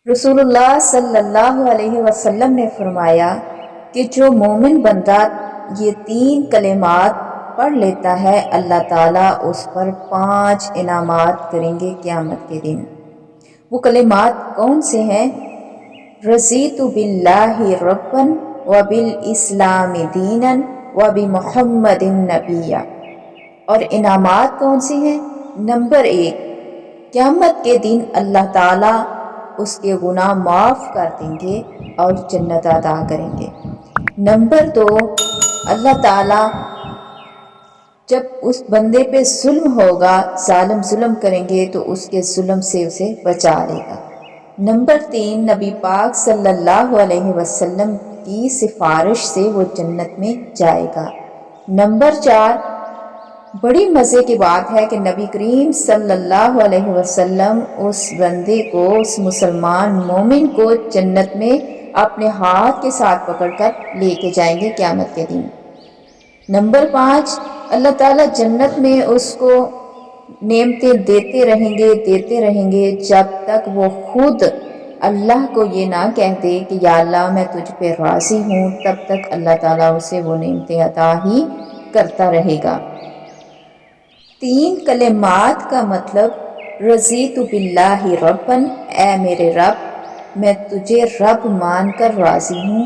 रसूलुल्लाह सल्लल्लाहु अलैहि वसल्लम ने फरमाया कि जो मोमिन बंदा ये 3 कलिमात पढ़ लेता है, अल्लाह ताला उस पर 5 इनामात करेंगे क़यामत के दिन। वो कलिमात कौन से हैं? रज़ीतु बिल्लाहि रब्बन व बिल इस्लामी दीनन व बि मुहम्मदिन नबिय्या। और इनामात कौन से हैं? नंबर 1, क़यामत के दिन अल्लाह ताला उसके गुनाह माफ़ कर देंगे और जन्नत अता करेंगे। नंबर 2, अल्लाह ताला जब उस बंदे पे जुल्म होगा, जालिम जुल्म करेंगे तो उसके जुल्म से उसे बचा लेगा। नंबर 3, नबी पाक सल्लल्लाहु अलैहि वसल्लम की सिफारिश से वो जन्नत में जाएगा। नंबर 4, बड़ी मज़े की बात है कि नबी करीम सल्लल्लाहु अलैहि वसल्लम उस बंदे को, उस मुसलमान मोमिन को जन्नत में अपने हाथ के साथ पकड़कर लेके जाएंगे क़यामत के दिन। नंबर 5, अल्लाह ताला जन्नत में उसको नेमतें देते रहेंगे जब तक वो खुद अल्लाह को ये ना कह दे कि या अल्लाह मैं तुझ पे राज़ी हूँ, तब तक अल्लाह ताला उसे वो नेमतें अता ही करता रहेगा। 3 कलिमात का मतलब रज़ीतु बिल्लाहि रब्बन, ऐ मेरे रब मैं तुझे रब मान कर राज़ी हूँ,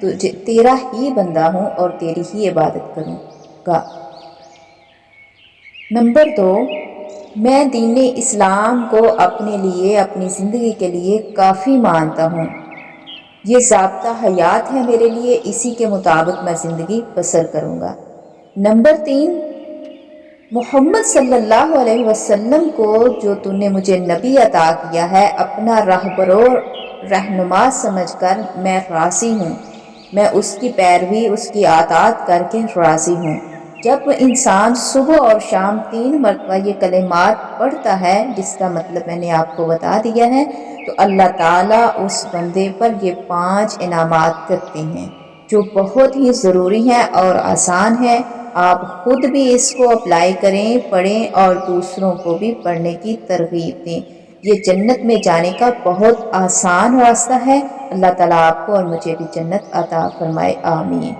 तुझे तेरा ही बंदा हूँ और तेरी ही इबादत करूँगा। नंबर 2, मैं दीन इस्लाम को अपने लिए, अपनी ज़िंदगी के लिए काफ़ी मानता हूँ। ये ज़ाब्ता हयात है मेरे लिए, इसी के मुताबिक मैं ज़िंदगी बसर करूँगा। नंबर 3, मोहम्मद सल्लल्लाहु अलैहि वसल्लम को जो तूने मुझे नबी अता किया है, अपना रहबरो रहनुमा समझकर मैं राज़ी हूँ। मैं उसकी पैरवी, उसकी आतात करके राज़ी हूँ। जब इंसान सुबह और शाम 3 मरतबा ये कलिमात पढ़ता है, जिसका मतलब मैंने आपको बता दिया है, तो अल्लाह ताला उस बंदे पर ये 5 इनामात करते हैं, जो बहुत ही ज़रूरी हैं और आसान है। आप खुद भी इसको अप्लाई करें, पढ़ें और दूसरों को भी पढ़ने की तरगीब दें। ये जन्नत में जाने का बहुत आसान रास्ता है। अल्लाह ताला आपको और मुझे भी जन्नत अता फरमाए, आमीन।